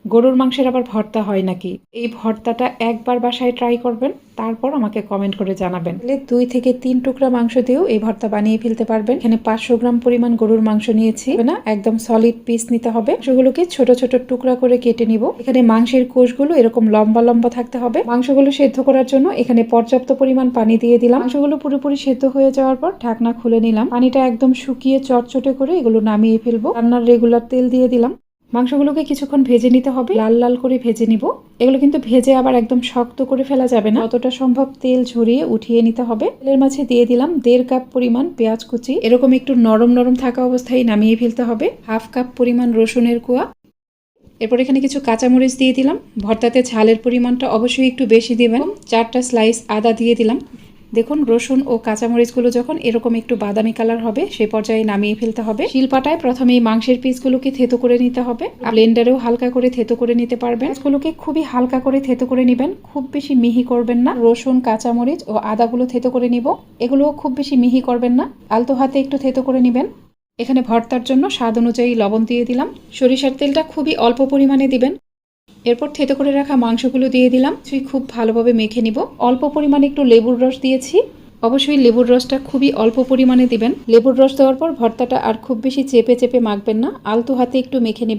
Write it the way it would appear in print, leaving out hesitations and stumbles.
গরুর মাংসের আবার ভর্তা হয় নাকি? এই ভর্তাটা একবার বাসায় ট্রাই করবেন, তারপর আমাকে কমেন্ট করে জানাবেন। 2 থেকে 3 টুকরা মাংস দিয়েও এই ভর্তা বানিয়ে ফেলতে পারবেন। এখানে 500 গ্রাম পরিমাণ গরুর মাংস নিয়েছি না, একদম সলিড পিস নিতে হবে। মাংসগুলোকে ছোট ছোট টুকরা করে কেটে নিব। এখানে মাংসের কোষগুলো এরকম লম্বা লম্বা থাকতে হবে। মাংসগুলো সেদ্ধ করার জন্য এখানে পর্যাপ্ত পরিমাণ পানি দিয়ে দিলাম। মাংসগুলো পুরোপুরি সেদ্ধ হয়ে যাওয়ার পর ঢাকনা খুলে নিলাম। পানিটা একদম শুকিয়ে চটচটে করে এগুলো নামিয়ে ফেলবো। রান্নার রেগুলার তেল দিয়ে দিলাম। মাংসগুলোকে কিছুক্ষণ ভেজে নিতে হবে, লাল লাল করে ভেজে নিব। এগুলো কিন্তু ভেজে আবার একদম শক্ত করে ফেলা যাবে না, যতটা সম্ভব তেল ঝরিয়ে উঠিয়ে নিতে হবে। তেলের মাঝে দিয়ে দিলাম 1.5 কাপ পরিমাণ পেঁয়াজ কুচি, এরকম একটু নরম নরম থাকা অবস্থায় নামিয়ে ফেলতে হবে। 1/2 কাপ পরিমাণ রসুনের কোয়া। এরপর এখানে কিছু কাঁচামরিচ দিয়ে দিলাম। ভর্তাতে ঝালের পরিমাণটা অবশ্যই একটু বেশি দিবেন। 4টা স্লাইস আদা দিয়ে দিলাম। দেখুন রসুন ও কাঁচামরিচগুলো যখন এরকম একটু বাদামি কালার হবে সেই পর্যায়ে নামিয়ে ফেলতে হবে। শিলপাটায় প্রথমে এই মাংসের পিসগুলোকে থেতো করে নিতে হবে। ব্লেন্ডারেও হালকা করে থেতো করে নিতে পারবেন। পিসগুলোকে খুবই হালকা করে থেতো করে নেবেন, খুব বেশি মিহি করবেন না। রসুন, কাঁচামরিচ ও আদাগুলো থেতো করে নিব, এগুলোও খুব বেশি মিহি করবেন না, আলতো হাতে একটু থেতো করে নেবেন। এখানে ভর্তার জন্য স্বাদ অনুযায়ী লবণ দিয়ে দিলাম। সরিষার তেলটা খুবই অল্প পরিমাণে দিবেন। এরপর থেতো করে রাখা মাংসগুলো দিয়ে দিলাম। খুব ভালোভাবে মেখে নিব। অল্প পরিমাণে একটু লেবুর রস দিয়েছি, অবশ্যই লেবুর রসটা খুবই অল্প পরিমাণে দিবেন। লেবুর রস দেওয়ার পর ভর্তাটা আর খুব বেশি চেপে চেপে মাখবেন না, আলতো হাতে একটু মেখে নেবেন।